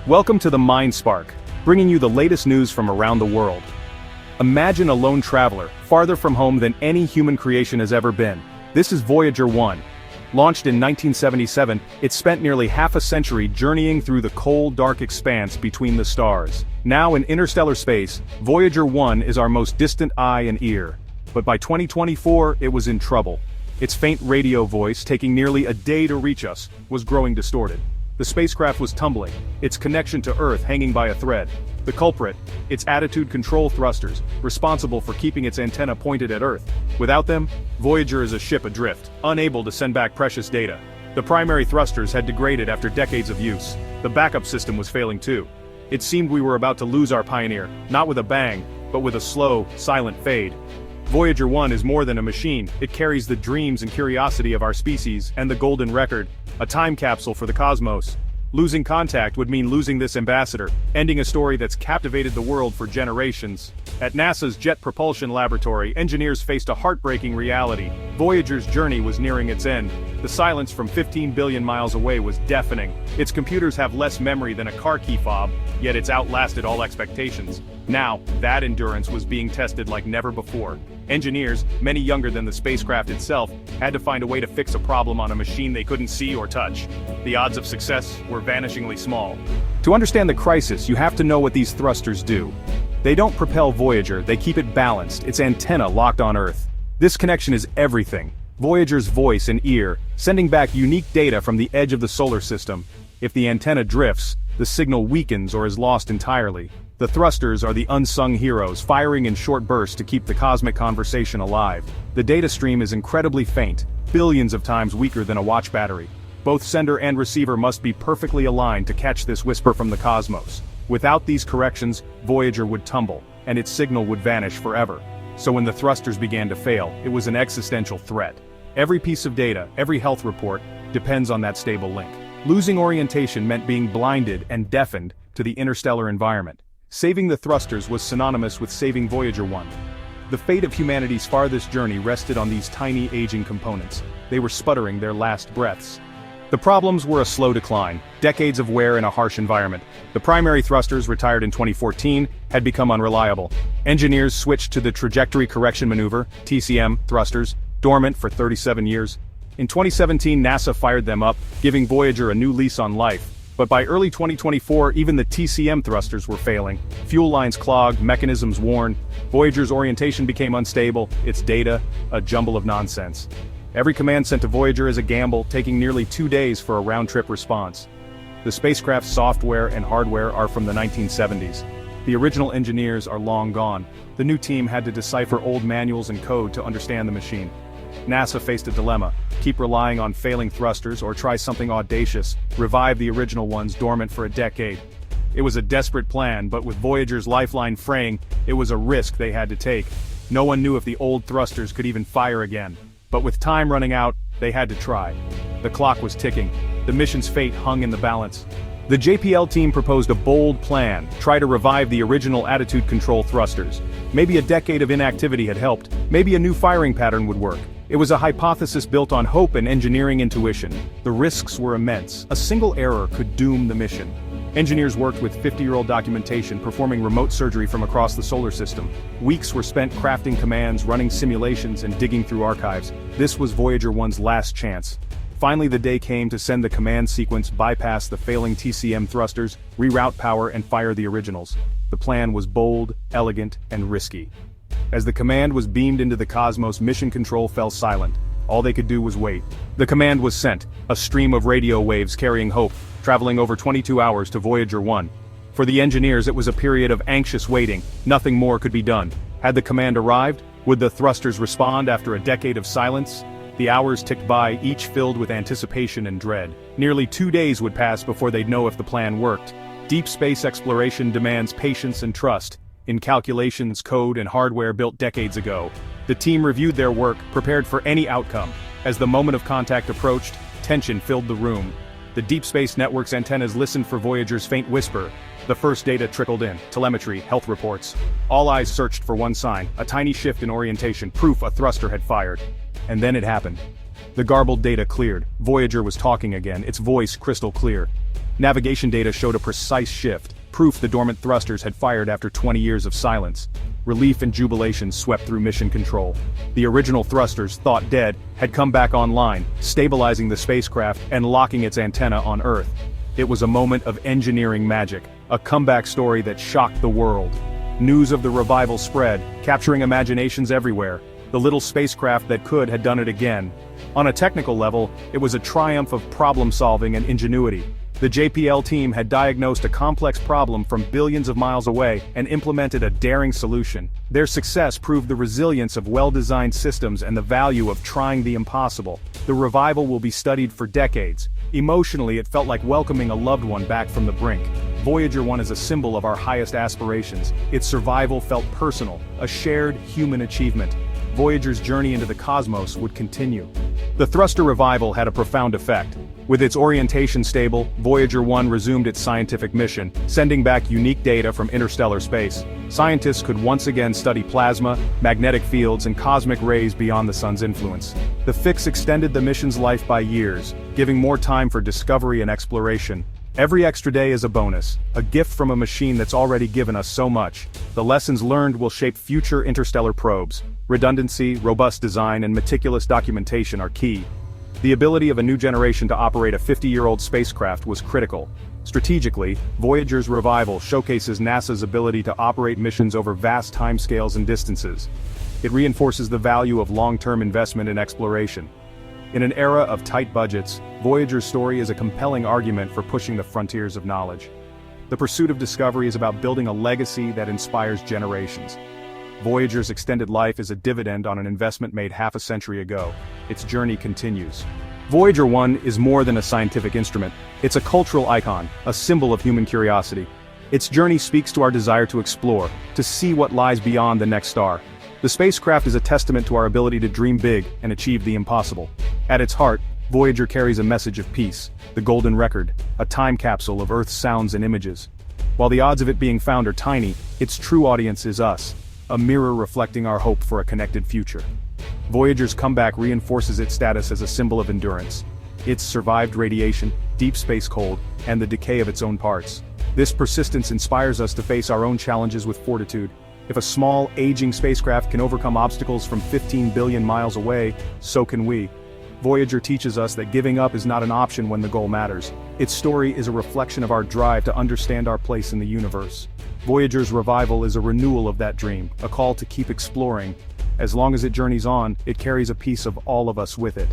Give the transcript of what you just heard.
Welcome to the Mind Spark, bringing you the latest news from around the world. Imagine a lone traveler, farther from home than any human creation has ever been. This is Voyager 1. Launched in 1977, it spent nearly half a century journeying through the cold, dark expanse between the stars. Now in interstellar space, Voyager 1 is our most distant eye and ear. But by 2024, it was in trouble. Its faint radio voice, taking nearly a day to reach us, was growing distorted. The spacecraft was tumbling, its connection to Earth hanging by a thread. The culprit, its attitude control thrusters, responsible for keeping its antenna pointed at Earth. Without them, Voyager is a ship adrift, unable to send back precious data. The primary thrusters had degraded after decades of use. The backup system was failing too. It seemed we were about to lose our pioneer, not with a bang, but with a slow, silent fade. Voyager 1 is more than a machine. It carries the dreams and curiosity of our species and the golden record, a time capsule for the cosmos. Losing contact would mean losing this ambassador, ending a story that's captivated the world for generations. At NASA's Jet Propulsion Laboratory, engineers faced a heartbreaking reality. Voyager's journey was nearing its end. The silence from 15 billion miles away was deafening. Its computers have less memory than a car key fob, yet it's outlasted all expectations. Now, that endurance was being tested like never before. Engineers, many younger than the spacecraft itself, had to find a way to fix a problem on a machine they couldn't see or touch. The odds of success were vanishingly small. To understand the crisis, you have to know what these thrusters do. They don't propel Voyager, they keep it balanced, its antenna locked on Earth. This connection is everything. Voyager's voice and ear, sending back unique data from the edge of the solar system. If the antenna drifts, the signal weakens or is lost entirely. The thrusters are the unsung heroes, firing in short bursts to keep the cosmic conversation alive. The data stream is incredibly faint, billions of times weaker than a watch battery. Both sender and receiver must be perfectly aligned to catch this whisper from the cosmos. Without these corrections, Voyager would tumble, and its signal would vanish forever. So when the thrusters began to fail, it was an existential threat. Every piece of data, every health report, depends on that stable link. Losing orientation meant being blinded and deafened to the interstellar environment. Saving the thrusters was synonymous with saving Voyager 1. The fate of humanity's farthest journey rested on these tiny aging components. They were sputtering their last breaths. The problems were a slow decline, decades of wear in a harsh environment. The primary thrusters, retired in 2014, had become unreliable. Engineers switched to the trajectory correction maneuver, TCM, thrusters, dormant for 37 years. In 2017, NASA fired them up, giving Voyager a new lease on life. But by early 2024, even the TCM thrusters were failing. Fuel lines clogged, mechanisms worn. Voyager's orientation became unstable, its data, a jumble of nonsense. Every command sent to Voyager is a gamble, taking nearly 2 days for a round-trip response. The spacecraft's software and hardware are from the 1970s. The original engineers are long gone. The new team had to decipher old manuals and code to understand the machine. NASA faced a dilemma: keep relying on failing thrusters or try something audacious, revive the original ones dormant for a decade. It was a desperate plan, but with Voyager's lifeline fraying, it was a risk they had to take. No one knew if the old thrusters could even fire again. But with time running out, they had to try. The clock was ticking. The mission's fate hung in the balance. The JPL team proposed a bold plan: try to revive the original attitude control thrusters. Maybe a decade of inactivity had helped. Maybe a new firing pattern would work. It was a hypothesis built on hope and engineering intuition. The risks were immense. A single error could doom the mission. Engineers worked with 50-year-old documentation, performing remote surgery from across the solar system. Weeks were spent crafting commands, running simulations, and digging through archives. This was Voyager 1's last chance. Finally, the day came to send the command sequence, bypass the failing TCM thrusters, reroute power, and fire the originals. The plan was bold, elegant, and risky. As the command was beamed into the cosmos, mission control fell silent. All they could do was wait. The command was sent, a stream of radio waves carrying hope, traveling over 22 hours to Voyager 1. For the engineers, it was a period of anxious waiting. Nothing more could be done. Had the command arrived? Would the thrusters respond after a decade of silence? The hours ticked by, each filled with anticipation and dread. Nearly 2 days would pass before they'd know if the plan worked. Deep space exploration demands patience and trust. In calculations, code, and hardware built decades ago. The team reviewed their work, prepared for any outcome. As the moment of contact approached, tension filled the room. The Deep Space Network's antennas listened for Voyager's faint whisper. The first data trickled in: telemetry, health reports. All eyes searched for one sign: a tiny shift in orientation, proof a thruster had fired. And then it happened. The garbled data cleared. Voyager was talking again, its voice crystal clear. Navigation data showed a precise shift, proof the dormant thrusters had fired after 20 years of silence. Relief and jubilation swept through mission control. The original thrusters, thought dead, had come back online, stabilizing the spacecraft and locking its antenna on Earth. It was a moment of engineering magic, a comeback story that shocked the world. News of the revival spread, capturing imaginations everywhere. The little spacecraft that could had done it again. On a technical level, it was a triumph of problem-solving and ingenuity. The JPL team had diagnosed a complex problem from billions of miles away and implemented a daring solution. Their success proved the resilience of well-designed systems and the value of trying the impossible. The revival will be studied for decades. Emotionally, it felt like welcoming a loved one back from the brink. Voyager 1 is a symbol of our highest aspirations. Its survival felt personal, a shared human achievement. Voyager's journey into the cosmos would continue. The thruster revival had a profound effect. With its orientation stable, Voyager 1 resumed its scientific mission, sending back unique data from interstellar space. Scientists could once again study plasma, magnetic fields, and cosmic rays beyond the sun's influence. The fix extended the mission's life by years, giving more time for discovery and exploration. Every extra day is a bonus, a gift from a machine that's already given us so much. The lessons learned will shape future interstellar probes. Redundancy, robust design, and meticulous documentation are key. The ability of a new generation to operate a 50-year-old spacecraft was critical. Strategically, Voyager's revival showcases NASA's ability to operate missions over vast timescales and distances. It reinforces the value of long-term investment in exploration. In an era of tight budgets, Voyager's story is a compelling argument for pushing the frontiers of knowledge. The pursuit of discovery is about building a legacy that inspires generations. Voyager's extended life is a dividend on an investment made half a century ago. Its journey continues. Voyager 1 is more than a scientific instrument. It's a cultural icon, a symbol of human curiosity. Its journey speaks to our desire to explore, to see what lies beyond the next star. The spacecraft is a testament to our ability to dream big and achieve the impossible. At its heart, Voyager carries a message of peace, the golden record, a time capsule of Earth's sounds and images. While the odds of it being found are tiny, its true audience is us, a mirror reflecting our hope for a connected future. Voyager's comeback reinforces its status as a symbol of endurance. It's survived radiation, deep space cold, and the decay of its own parts. This persistence inspires us to face our own challenges with fortitude. If a small, aging spacecraft can overcome obstacles from 15 billion miles away, so can we. Voyager teaches us that giving up is not an option when the goal matters. Its story is a reflection of our drive to understand our place in the universe. Voyager's revival is a renewal of that dream, a call to keep exploring. As long as it journeys on, it carries a piece of all of us with it.